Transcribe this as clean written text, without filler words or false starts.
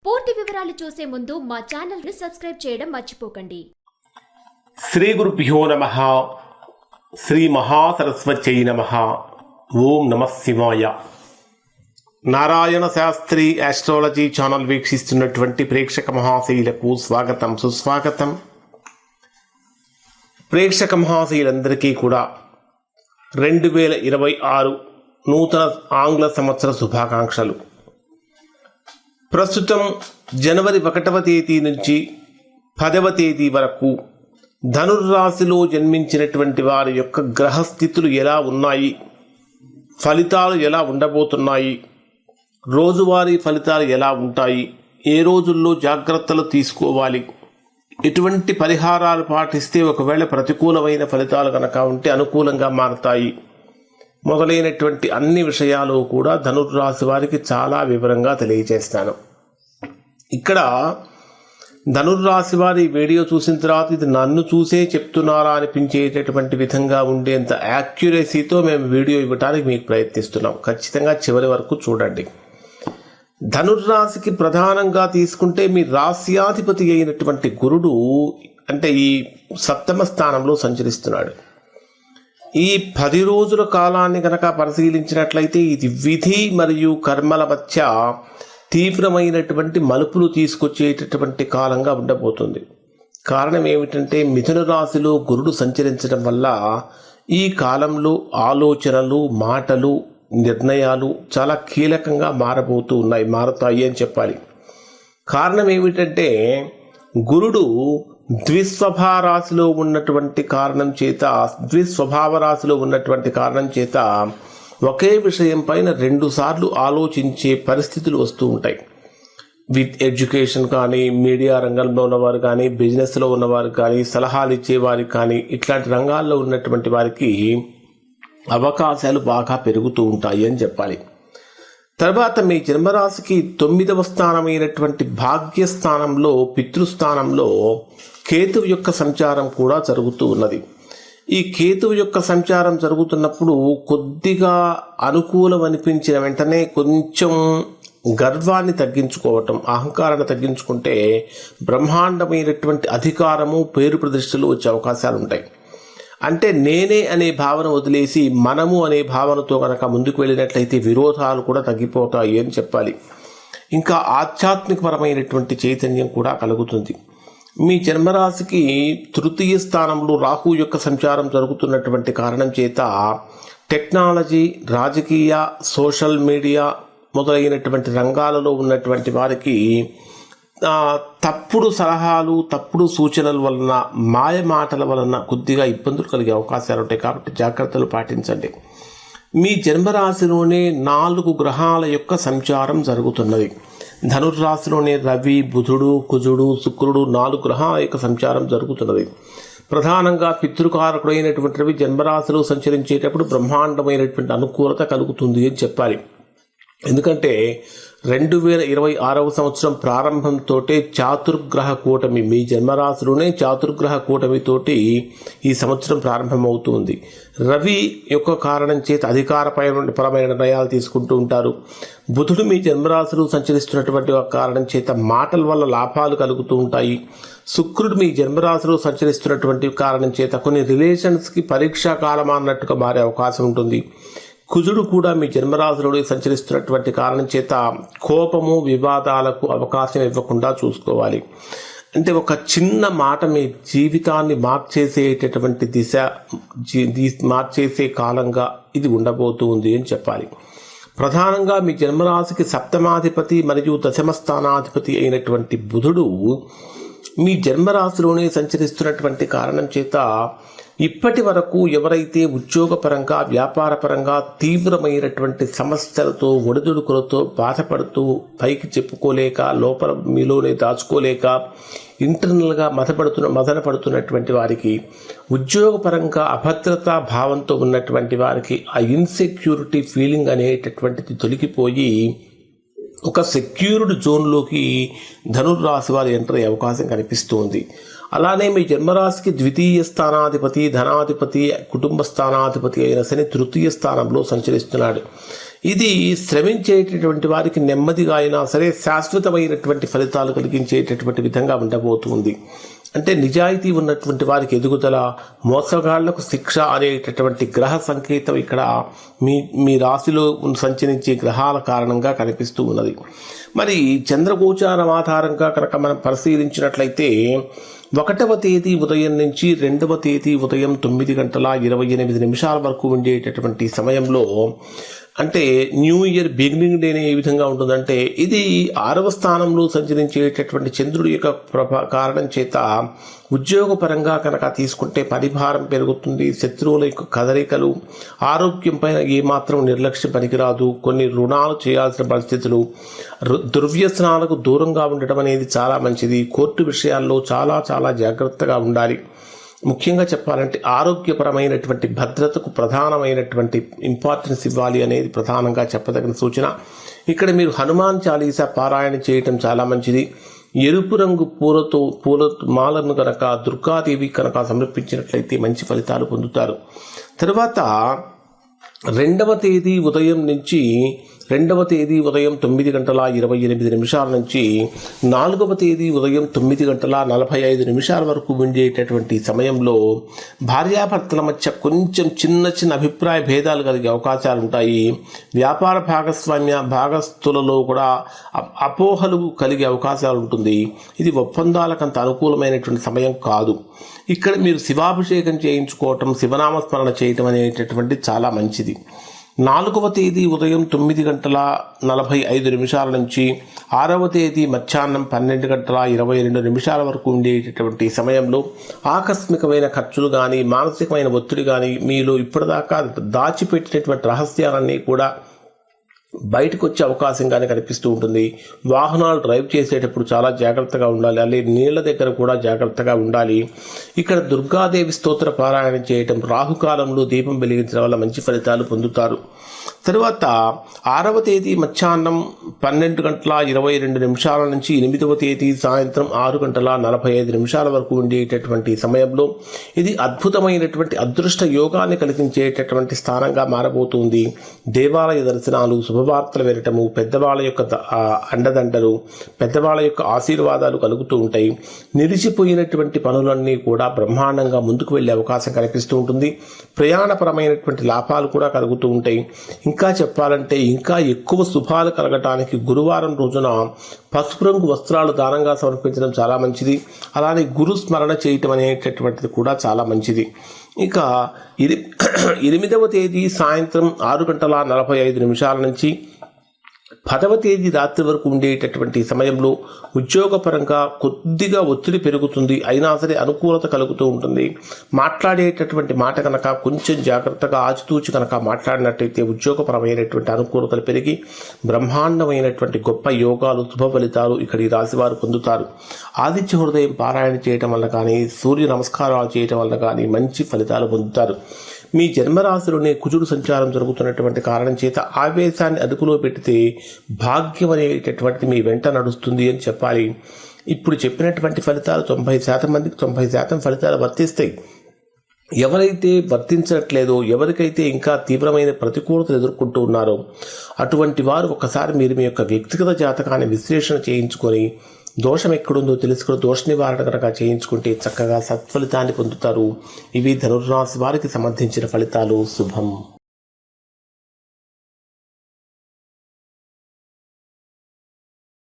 పూర్తి వివరాలు చూసే ముందు మా ఛానల్ ని సబ్స్క్రైబ్ చేయడం మర్చిపోకండి. శ్రీ గురుభ్యో నమః. శ్రీ మహాసరస్వత్యై నమః. ఓం నమః శివాయ. నారాయణ శాస్త్రి ఆస్ట్రాలజీ ఛానల్ వీక్షిస్తున్నటువంటి ప్రేక్షక మహాశయులకు స్వాగతం, సుస్వాగతం. ప్రేక్షక మహాశయులందరికీ కూడా 2026 నూతన ఆంగ్ల సంవత్సర శుభాకాంక్షలు. ప్రస్తుతం జనవరి 1వ తేదీ నుంచి 10వ తేదీ వరకు ధనుర్రాశిలో జన్మించినటువంటి వారి యొక్క గ్రహస్థితులు ఎలా ఉన్నాయి, ఫలితాలు ఎలా ఉండబోతున్నాయి, రోజువారీ ఫలితాలు ఎలా ఉంటాయి, ఏ రోజుల్లో జాగ్రత్తలు తీసుకోవాలి, ఎటువంటి పరిహారాలు పాటిస్తే ఒకవేళ ప్రతికూలమైన ఫలితాలు కనుక ఉంటే అనుకూలంగా మారతాయి, మొదలైనటువంటి అన్ని విషయాలు కూడా ధనుర్రాశి వారికి చాలా వివరంగా తెలియజేస్తాను. ఇక్కడ ధనుర్రాశి వారి వీడియో చూసిన తర్వాత ఇది నన్ను చూసే చెప్తున్నారా అనిపించేటటువంటి విధంగా ఉండేంత యాక్యురసీతో మేము వీడియో ఇవ్వడానికి మీకు ప్రయత్నిస్తున్నాం. ఖచ్చితంగా చివరి వరకు చూడండి. ధనుర్రాశికి ప్రధానంగా తీసుకుంటే మీ రాశ్యాధిపతి అయినటువంటి గురుడు అంటే ఈ 7వ స్థానంలో సంచరిస్తున్నాడు. ఈ 10 రోజుల కాలాన్ని కనుక పరిశీలించినట్లయితే ఇది విధి మరియు కర్మల మధ్య తీవ్రమైనటువంటి మలుపులు తీసుకొచ్చేటటువంటి కాలంగా ఉండబోతుంది. కారణం ఏమిటంటే మిథున రాశిలో గురుడు సంచరించడం వల్ల ఈ కాలంలో ఆలోచనలు, మాటలు, నిర్ణయాలు చాలా కీలకంగా మారతాయి అని చెప్పాలి. కారణం ఏమిటంటే గురుడు ద్విస్వభావ రాశిలో ఉన్నటువంటి కారణం చేత ఒకే విషయం పైన 2 సార్లు ఆలోచించే పరిస్థితులు వస్తూ ఉంటాయి. విత్ ఎడ్యుకేషన్ కానీ, మీడియా రంగంలో ఉన్నవారు కానీ, బిజినెస్లో ఉన్నవారు కానీ, సలహాలు ఇచ్చేవారికి కానీ, ఇట్లాంటి రంగాల్లో ఉన్నటువంటి వారికి అవకాశాలు బాగా పెరుగుతూ ఉంటాయి అని చెప్పాలి. తర్వాత మీ జన్మరాశికి 9వ స్థానమైనటువంటి భాగ్యస్థానంలో, పితృస్థానంలో కేతువు యొక్క సంచారం కూడా జరుగుతూ ఉన్నది. ఈ కేతువు యొక్క సంచారం జరుగుతున్నప్పుడు కొద్దిగా అనుకూలం అనిపించిన వెంటనే కొంచెం గర్వాన్ని తగ్గించుకోవటం, అహంకారాన్ని తగ్గించుకుంటే బ్రహ్మాండమైనటువంటి అధికారము, పేరు ప్రతిష్టలు వచ్చే అవకాశాలు ఉంటాయి. అంటే నేనే అనే భావన వదిలేసి మనము అనే భావనతో కనుక ముందుకు వెళ్ళినట్లయితే విరోధాలు కూడా తగ్గిపోతాయి అని చెప్పాలి. ఇంకా ఆధ్యాత్మికపరమైనటువంటి చైతన్యం కూడా కలుగుతుంది. మీ జన్మరాశికి 3వ స్థానంలో రాహు యొక్క సంచారం జరుగుతున్నటువంటి కారణం చేత టెక్నాలజీ, రాజకీయ, సోషల్ మీడియా మొదలైనటువంటి రంగాలలో ఉన్నటువంటి వారికి తప్పుడు సలహాలు, తప్పుడు సూచనల వలన, మాయ మాటల వలన కొద్దిగా ఇబ్బందులు కలిగే అవకాశాలు ఉంటాయి. కాబట్టి జాగ్రత్తలు పాటించండి. మీ జన్మరాశిలోనే 4 గ్రహాల యొక్క సంచారం జరుగుతున్నది. ధనుర్రాశిలోనే రవి, బుధుడు, కుజుడు, శుక్రుడు 4 గ్రహాల యొక్క సంచారం జరుగుతున్నది. ప్రధానంగా పితృకారకుడైనటువంటి రవి జన్మరాశిలో సంచరించేటప్పుడు బ్రహ్మాండమైనటువంటి అనుకూలత కలుగుతుంది అని చెప్పాలి. ఎందుకంటే 2026వ సంవత్సరం ప్రారంభంతో చాతుర్గ్రహ కూటమి, మీ జన్మరాశిలోనే చాతుర్గ్రహ కూటమితోటి ఈ సంవత్సరం ప్రారంభమవుతుంది. రవి యొక్క కారణం చేత అధికారపరమైన నిర్ణయాలు తీసుకుంటూ ఉంటారు. బుధుడు మీ జన్మరాశిలో సంచరిస్తున్నటువంటి కారణం చేత మాటల వల్ల లాభాలు కలుగుతూ ఉంటాయి. శుక్రుడు మీ జన్మరాశిలో సంచరిస్తున్నటువంటి కారణం చేత కొన్ని రిలేషన్స్కి పరీక్షా కాలం అన్నట్టుగా మారే అవకాశం ఉంటుంది. కుజుడు కూడా మీ జన్మరాశిలో సంచరిస్తున్నటువంటి కారణం చేత కోపము, వివాదాలకు అవకాశం ఇవ్వకుండా చూసుకోవాలి. అంటే ఒక చిన్న మాట మీ జీవితాన్ని మార్చేసేటటువంటి మార్చేసే కాలంగా ఇది ఉండబోతుంది అని చెప్పాలి. ప్రధానంగా మీ జన్మరాశికి 7వ మరియు 10వ స్థానాధిపతి అయినటువంటి బుధుడు మీ జన్మరాశిలోనే సంచరిస్తున్నటువంటి కారణం చేత ఇప్పటి వరకు ఎవరైతే ఉద్యోగపరంగా, వ్యాపారపరంగా తీవ్రమైనటువంటి సమస్యలతో, ఒడిదుడుకులతో బాధపడుతూ పైకి చెప్పుకోలేక, లోపల మీలోనే దాచుకోలేక ఇంటర్నల్గా మదన పడుతున్నటువంటి వారికి, ఉద్యోగపరంగా అభద్రతా భావంతో ఉన్నటువంటి వారికి ఆ ఇన్సెక్యూరిటీ ఫీలింగ్ అనేటటువంటిది తొలగిపోయి ఒక సెక్యూర్డ్ జోన్లోకి ధనుర్రాశి వారు ఎంటర్ అయ్యే అవకాశం కనిపిస్తుంది. అలానే మీ జన్మరాశికి 2వ స్థానాధిపతి, ధనాధిపతి, కుటుంబ స్థానాధిపతి అయిన శని 3వ స్థానంలో సంచరిస్తున్నాడు. ఇది శ్రమించేటటువంటి వారికి నెమ్మదిగా అయినా సరే శాశ్వతమైనటువంటి ఫలితాలు కలిగించేటటువంటి విధంగా ఉండబోతుంది. అంటే నిజాయితీ ఉన్నటువంటి వారికి ఎదుగుదల, మోసగాళ్లకు శిక్ష అనేటటువంటి గ్రహ సంకేతం ఇక్కడ మీ రాశిలో సంచరించే గ్రహాల కారణంగా కనిపిస్తూ ఉన్నది. మరి చంద్రగోచారం ఆధారంగా కనుక మనం పరిశీలించినట్లయితే 1వ తేదీ ఉదయం నుంచి 2వ తేదీ ఉదయం 9:28 వరకు ఉండేటటువంటి సమయంలో, అంటే న్యూ ఇయర్ బిగినింగ్ డేనే ఏ విధంగా ఉంటుందంటే, ఇది 6వ స్థానంలో సంచరించేటటువంటి చంద్రుడి యొక్క కారణం చేత ఉద్యోగపరంగా కనుక తీసుకుంటే పరిభారం పెరుగుతుంది, శత్రువుల యొక్క కదలికలు, ఆరోగ్యం పైన ఏమాత్రం నిర్లక్ష్యం పనికిరాదు, కొన్ని రుణాలు చేయాల్సిన పరిస్థితులు, దుర్వ్యసనాలకు దూరంగా ఉండటం అనేది చాలా మంచిది. కోర్టు విషయాల్లో చాలా చాలా జాగ్రత్తగా ఉండాలి. ముఖ్యంగా చెప్పాలంటే ఆరోగ్యపరమైనటువంటి భద్రతకు ప్రధానమైనటువంటి ఇంపార్టెన్స్ ఇవ్వాలి అనేది ప్రధానంగా చెప్పదగిన సూచన. ఇక్కడ మీరు హనుమాన్ చాలీసా పారాయణ చేయటం చాలా మంచిది. ఎరుపు రంగు పూల మాలను కనుక దుర్గాదేవి కనుక సమర్పించినట్లయితే మంచి ఫలితాలు పొందుతారు. తర్వాత 2వ తేదీ ఉదయం నుంచి 2వ తేదీ ఉదయం 9:28 నుంచి 4వ తేదీ ఉదయం 9:45 వరకు ఉండేటటువంటి సమయంలో భార్యాభర్తల మధ్య కొంచెం చిన్న చిన్న అభిప్రాయ భేదాలు కలిగే అవకాశాలు ఉంటాయి. వ్యాపార భాగస్థులలో కూడా అపోహలు కలిగే అవకాశాలు ఉంటుంది. ఇది ఒప్పందాలకంత అనుకూలమైనటువంటి సమయం కాదు. ఇక్కడ మీరు శివాభిషేకం చేయించుకోవటం, శివనామస్మరణ చేయటం అనేటటువంటి చాలా మంచిది. 4వ తేదీ ఉదయం 9:45 నుంచి 6వ తేదీ మధ్యాహ్నం 12:22 వరకు ఉండేటటువంటి సమయంలో ఆకస్మికమైన ఖర్చులు కానీ, మానసికమైన ఒత్తిడి కానీ, మీలో ఇప్పటిదాకా దాచిపెట్టినటువంటి రహస్యాలన్నీ కూడా బయటకు వచ్చే అవకాశం కానీ కనిపిస్తూ ఉంటుంది. వాహనాలు డ్రైవ్ చేసేటప్పుడు చాలా జాగ్రత్తగా ఉండాలి. అలాగే నీళ్ల దగ్గర కూడా జాగ్రత్తగా ఉండాలి. ఇక్కడ దుర్గాదేవి స్తోత్ర పారాయణం చేయటం, రాహుకాలంలో దీపం వెలిగించడం వల్ల మంచి ఫలితాలు పొందుతారు. తర్వాత 6వ తేదీ మధ్యాహ్నం 12:22 నుంచి 8వ తేదీ సాయంత్రం 6:45 వరకు ఉండేటటువంటి సమయంలో ఇది అద్భుతమైనటువంటి అదృష్ట యోగాన్ని కలిగించేటటువంటి స్థానంగా మారబోతుంది. దేవాలయ దర్శనాలు, శుభవార్తలు వినటము, పెద్దవాళ్ళ యొక్క అండదండలు, పెద్దవాళ్ళ యొక్క ఆశీర్వాదాలు కలుగుతూ ఉంటాయి. నిలిచిపోయినటువంటి పనులన్నీ కూడా బ్రహ్మాండంగా ముందుకు వెళ్లే అవకాశం కనిపిస్తూ ఉంటుంది. ప్రయాణపరమైనటువంటి లాభాలు కూడా కలుగుతూ ఉంటాయి. ఇంకా చెప్పాలంటే ఇంకా ఎక్కువ శుభాలు కలగటానికి గురువారం రోజున పసుపు రంగు వస్త్రాలు దానంగా సమర్పించడం చాలా మంచిది. అలానే గురు స్మరణ చేయటం అనేటటువంటిది కూడా చాలా మంచిది. ఇక 8వ తేదీ సాయంత్రం 6:45 నుంచి 10వ తేదీ రాత్రి వరకు ఉండేటటువంటి సమయంలో ఉద్యోగపరంగా కొద్దిగా ఒత్తిడి పెరుగుతుంది. అయినా సరే అనుకూలత కలుగుతూ ఉంటుంది. మాట్లాడేటటువంటి మాట కనుక కొంచెం జాగ్రత్తగా ఆచితూచి కనుక మాట్లాడినట్టయితే ఉద్యోగపరమైనటువంటి అనుకూలతలు పెరిగి బ్రహ్మాండమైనటువంటి గొప్ప యోగాలు, శుభ ఫలితాలు ఇక్కడ ఈ రాశి వారు పొందుతారు. ఆదిత్య హృదయం పారాయణ చేయటం వల్ల కానీ, సూర్య నమస్కారాలు చేయటం వల్ల కానీ మంచి ఫలితాలు పొందుతారు. మీ జన్మరాశిలోనే కుజుడు సంచారం జరుగుతున్నటువంటి కారణం చేత ఆవేశాన్ని అదుపులో పెడితే భాగ్యం అనేటటువంటిది మీ వెంట నడుస్తుంది అని చెప్పాలి. ఇప్పుడు చెప్పినటువంటి ఫలితాలు 90% మందికి 90% ఫలితాలు వర్తిస్తాయి. ఎవరైతే వర్తించట్లేదో, ఎవరికైతే ఇంకా తీవ్రమైన ప్రతికూలతలు ఎదుర్కొంటూ ఉన్నారో అటువంటి వారు ఒకసారి మీరు మీ యొక్క వ్యక్తిగత జాతకాన్ని విశ్లేషణ చేయించుకొని దోషం ఎక్కడుందో తెలుసుకుని దోష నివారణ కనుక చేయించుకుంటే చక్కగా సత్ఫలితాన్ని పొందుతారు. ఇవి ధనుర్రాశి వారికి సంబంధించిన ఫలితాలు. శుభం.